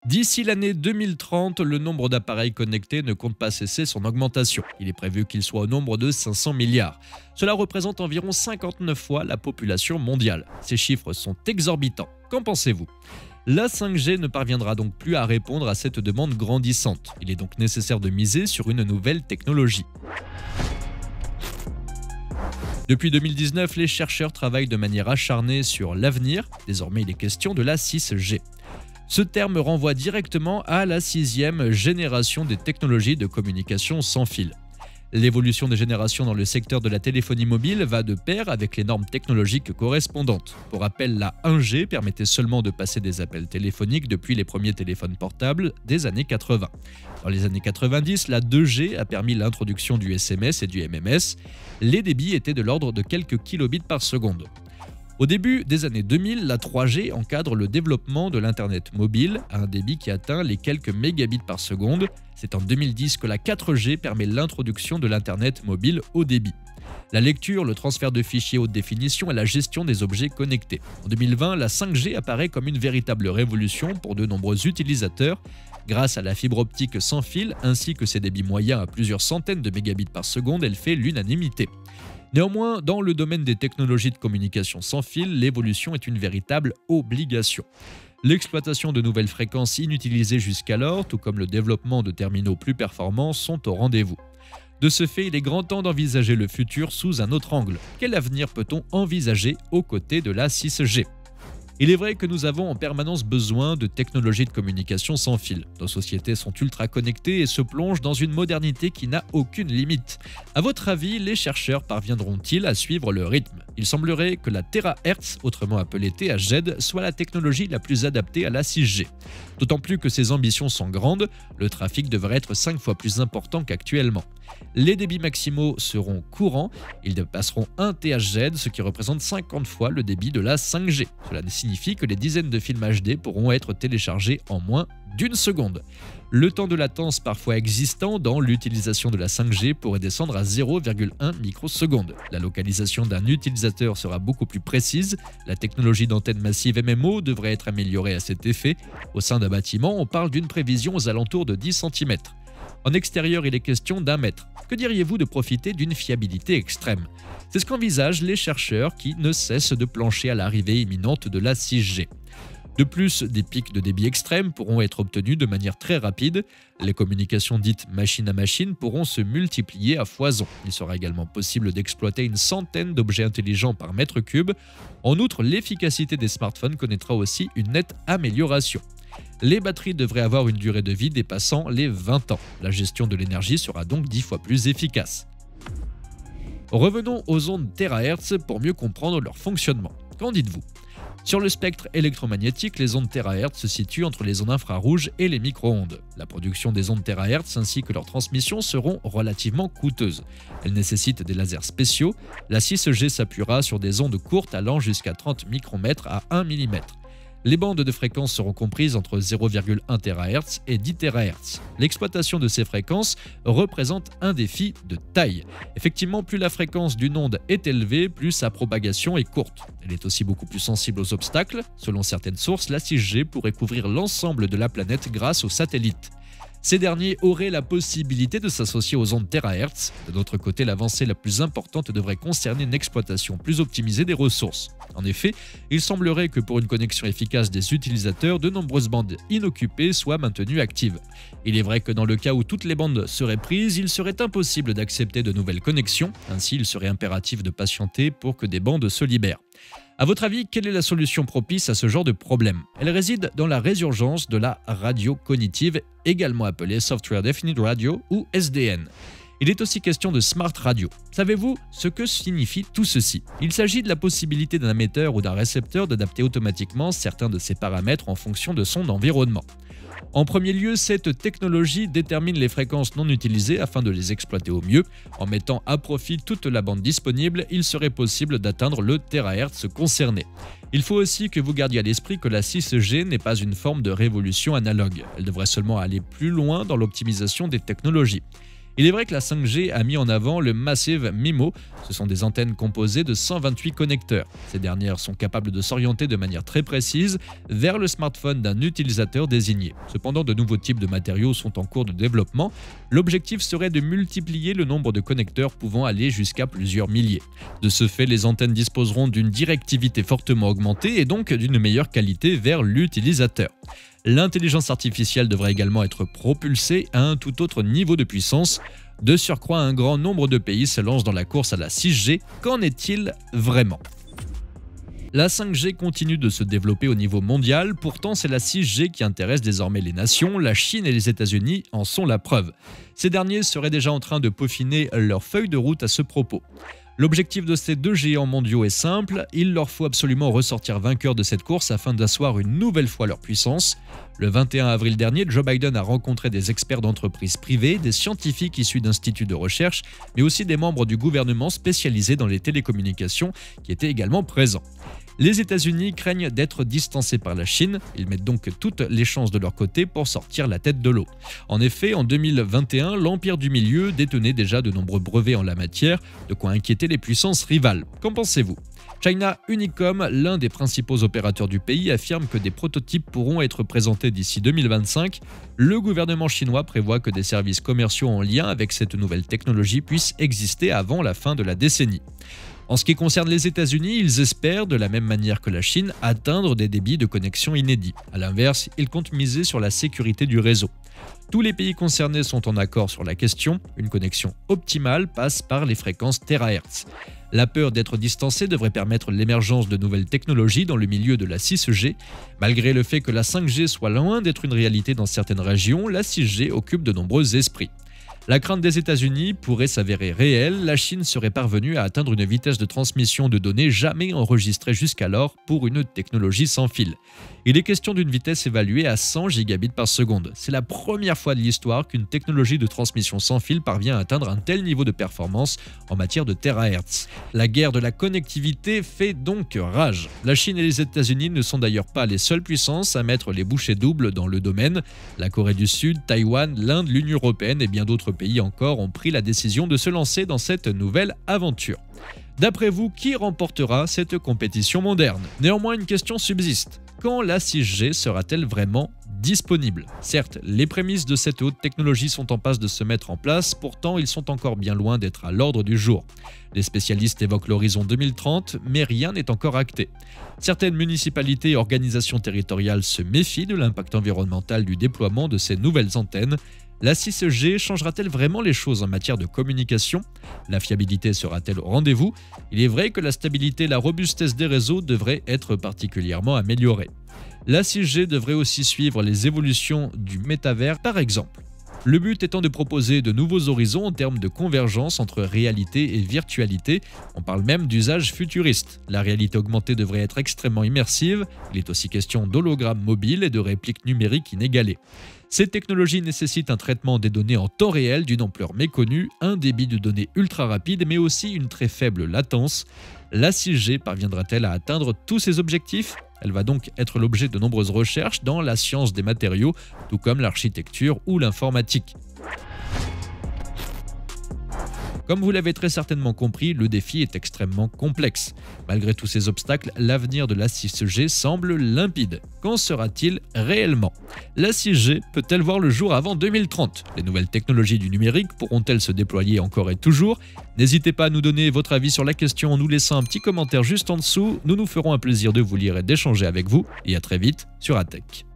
D'ici l'année 2030, le nombre d'appareils connectés ne compte pas cesser son augmentation. Il est prévu qu'il soit au nombre de 500 milliards. Cela représente environ 59 fois la population mondiale. Ces chiffres sont exorbitants. Qu'en pensez-vous ? La 5G ne parviendra donc plus à répondre à cette demande grandissante. Il est donc nécessaire de miser sur une nouvelle technologie. Depuis 2019, les chercheurs travaillent de manière acharnée sur l'avenir. Désormais, il est question de la 6G. Ce terme renvoie directement à la 6e génération des technologies de communication sans fil. L'évolution des générations dans le secteur de la téléphonie mobile va de pair avec les normes technologiques correspondantes. Pour rappel, la 1G permettait seulement de passer des appels téléphoniques depuis les premiers téléphones portables des années 80. Dans les années 90, la 2G a permis l'introduction du SMS et du MMS. Les débits étaient de l'ordre de quelques kilobits par seconde. Au début des années 2000, la 3G encadre le développement de l'Internet mobile à un débit qui atteint les quelques mégabits par seconde. C'est en 2010 que la 4G permet l'introduction de l'Internet mobile haut débit. La lecture, le transfert de fichiers haute définition et la gestion des objets connectés. En 2020, la 5G apparaît comme une véritable révolution pour de nombreux utilisateurs. Grâce à la fibre optique sans fil ainsi que ses débits moyens à plusieurs centaines de mégabits par seconde, elle fait l'unanimité. Néanmoins, dans le domaine des technologies de communication sans fil, l'évolution est une véritable obligation. L'exploitation de nouvelles fréquences inutilisées jusqu'alors, tout comme le développement de terminaux plus performants, sont au rendez-vous. De ce fait, il est grand temps d'envisager le futur sous un autre angle. Quel avenir peut-on envisager aux côtés de la 6G ? Il est vrai que nous avons en permanence besoin de technologies de communication sans fil. Nos sociétés sont ultra connectées et se plongent dans une modernité qui n'a aucune limite. À votre avis, les chercheurs parviendront-ils à suivre le rythme ? Il semblerait que la Terahertz, autrement appelée THz, soit la technologie la plus adaptée à la 6G. D'autant plus que ses ambitions sont grandes, le trafic devrait être 5 fois plus important qu'actuellement. Les débits maximaux seront courants, ils dépasseront 1 THz, ce qui représente 50 fois le débit de la 5G. Cela signifie que les dizaines de films HD pourront être téléchargés en moins d'une seconde. Le temps de latence parfois existant dans l'utilisation de la 5G pourrait descendre à 0,1 microseconde. La localisation d'un utilisateur sera beaucoup plus précise. La technologie d'antenne massive MMO devrait être améliorée à cet effet. Au sein d'un bâtiment, on parle d'une prévision aux alentours de 10 cm. En extérieur, il est question d'1 mètre. Que diriez-vous de profiter d'une fiabilité extrême ? C'est ce qu'envisagent les chercheurs qui ne cessent de plancher à l'arrivée imminente de la 6G. De plus, des pics de débit extrêmes pourront être obtenus de manière très rapide. Les communications dites machine à machine pourront se multiplier à foison. Il sera également possible d'exploiter une centaine d'objets intelligents par mètre cube. En outre, l'efficacité des smartphones connaîtra aussi une nette amélioration. Les batteries devraient avoir une durée de vie dépassant les 20 ans. La gestion de l'énergie sera donc 10 fois plus efficace. Revenons aux ondes Terahertz pour mieux comprendre leur fonctionnement. Qu'en dites-vous ? Sur le spectre électromagnétique, les ondes Terahertz se situent entre les ondes infrarouges et les micro-ondes. La production des ondes Terahertz ainsi que leur transmission seront relativement coûteuses. Elles nécessitent des lasers spéciaux. La 6G s'appuiera sur des ondes courtes allant jusqu'à 30 micromètres à 1 mm. Les bandes de fréquences seront comprises entre 0,1 THz et 10 THz. L'exploitation de ces fréquences représente un défi de taille. Effectivement, plus la fréquence d'une onde est élevée, plus sa propagation est courte. Elle est aussi beaucoup plus sensible aux obstacles. Selon certaines sources, la 6G pourrait couvrir l'ensemble de la planète grâce aux satellites. Ces derniers auraient la possibilité de s'associer aux ondes Terahertz. De notre côté, l'avancée la plus importante devrait concerner une exploitation plus optimisée des ressources. En effet, il semblerait que pour une connexion efficace des utilisateurs, de nombreuses bandes inoccupées soient maintenues actives. Il est vrai que dans le cas où toutes les bandes seraient prises, il serait impossible d'accepter de nouvelles connexions. Ainsi, il serait impératif de patienter pour que des bandes se libèrent. À votre avis, quelle est la solution propice à ce genre de problème ? Elle réside dans la résurgence de la radio cognitive, également appelée Software Defined Radio ou SDN. Il est aussi question de Smart Radio. Savez-vous ce que signifie tout ceci ? Il s'agit de la possibilité d'un émetteur ou d'un récepteur d'adapter automatiquement certains de ses paramètres en fonction de son environnement. En premier lieu, cette technologie détermine les fréquences non utilisées afin de les exploiter au mieux. En mettant à profit toute la bande disponible, il serait possible d'atteindre le terahertz concerné. Il faut aussi que vous gardiez à l'esprit que la 6G n'est pas une forme de révolution analogue. Elle devrait seulement aller plus loin dans l'optimisation des technologies. Il est vrai que la 5G a mis en avant le Massive MIMO. Ce sont des antennes composées de 128 connecteurs. Ces dernières sont capables de s'orienter de manière très précise vers le smartphone d'un utilisateur désigné. Cependant, de nouveaux types de matériaux sont en cours de développement. L'objectif serait de multiplier le nombre de connecteurs pouvant aller jusqu'à plusieurs milliers. De ce fait, les antennes disposeront d'une directivité fortement augmentée et donc d'une meilleure qualité vers l'utilisateur. L'intelligence artificielle devrait également être propulsée à un tout autre niveau de puissance. De surcroît, un grand nombre de pays se lancent dans la course à la 6G. Qu'en est-il vraiment ? La 5G continue de se développer au niveau mondial, pourtant c'est la 6G qui intéresse désormais les nations, la Chine et les États-Unis en sont la preuve. Ces derniers seraient déjà en train de peaufiner leur feuille de route à ce propos. L'objectif de ces deux géants mondiaux est simple, il leur faut absolument ressortir vainqueurs de cette course afin d'asseoir une nouvelle fois leur puissance. Le 21 avril dernier, Joe Biden a rencontré des experts d'entreprises privées, des scientifiques issus d'instituts de recherche, mais aussi des membres du gouvernement spécialisés dans les télécommunications qui étaient également présents. Les États-Unis craignent d'être distancés par la Chine, ils mettent donc toutes les chances de leur côté pour sortir la tête de l'eau. En effet, en 2021, l'Empire du Milieu détenait déjà de nombreux brevets en la matière, de quoi inquiéter les puissances rivales. Qu'en pensez-vous ? China Unicom, l'un des principaux opérateurs du pays, affirme que des prototypes pourront être présentés d'ici 2025. Le gouvernement chinois prévoit que des services commerciaux en lien avec cette nouvelle technologie puissent exister avant la fin de la décennie. En ce qui concerne les États-Unis, ils espèrent, de la même manière que la Chine, atteindre des débits de connexion inédits. A l'inverse, ils comptent miser sur la sécurité du réseau. Tous les pays concernés sont en accord sur la question. Une connexion optimale passe par les fréquences THz. La peur d'être distancé devrait permettre l'émergence de nouvelles technologies dans le milieu de la 6G. Malgré le fait que la 5G soit loin d'être une réalité dans certaines régions, la 6G occupe de nombreux esprits. La crainte des États-Unis pourrait s'avérer réelle, la Chine serait parvenue à atteindre une vitesse de transmission de données jamais enregistrée jusqu'alors pour une technologie sans fil. Il est question d'une vitesse évaluée à 100 gigabits par seconde. C'est la première fois de l'histoire qu'une technologie de transmission sans fil parvient à atteindre un tel niveau de performance en matière de terahertz. La guerre de la connectivité fait donc rage. La Chine et les États-Unis ne sont d'ailleurs pas les seules puissances à mettre les bouchées doubles dans le domaine. La Corée du Sud, Taïwan, l'Inde, l'Union européenne et bien d'autres pays encore ont pris la décision de se lancer dans cette nouvelle aventure. D'après vous, qui remportera cette compétition moderne ? Néanmoins, une question subsiste. Quand la 6G sera-t-elle vraiment disponible ? Certes, les prémices de cette haute technologie sont en passe de se mettre en place, pourtant ils sont encore bien loin d'être à l'ordre du jour. Les spécialistes évoquent l'horizon 2030, mais rien n'est encore acté. Certaines municipalités et organisations territoriales se méfient de l'impact environnemental du déploiement de ces nouvelles antennes. La 6G changera-t-elle vraiment les choses en matière de communication ? La fiabilité sera-t-elle au rendez-vous ? Il est vrai que la stabilité et la robustesse des réseaux devraient être particulièrement améliorées. La 6G devrait aussi suivre les évolutions du métavers par exemple. Le but étant de proposer de nouveaux horizons en termes de convergence entre réalité et virtualité. On parle même d'usage futuriste. La réalité augmentée devrait être extrêmement immersive. Il est aussi question d'hologrammes mobiles et de répliques numériques inégalées. Ces technologies nécessitent un traitement des données en temps réel d'une ampleur méconnue, un débit de données ultra rapide, mais aussi une très faible latence. La 6G parviendra-t-elle à atteindre tous ces objectifs ? Elle va donc être l'objet de nombreuses recherches dans la science des matériaux, tout comme l'architecture ou l'informatique. Comme vous l'avez très certainement compris, le défi est extrêmement complexe. Malgré tous ces obstacles, l'avenir de la 6G semble limpide. Qu'en sera-t-il réellement ? La 6G peut-elle voir le jour avant 2030 ? Les nouvelles technologies du numérique pourront-elles se déployer encore et toujours ? N'hésitez pas à nous donner votre avis sur la question en nous laissant un petit commentaire juste en dessous. Nous nous ferons un plaisir de vous lire et d'échanger avec vous. Et à très vite sur ATech.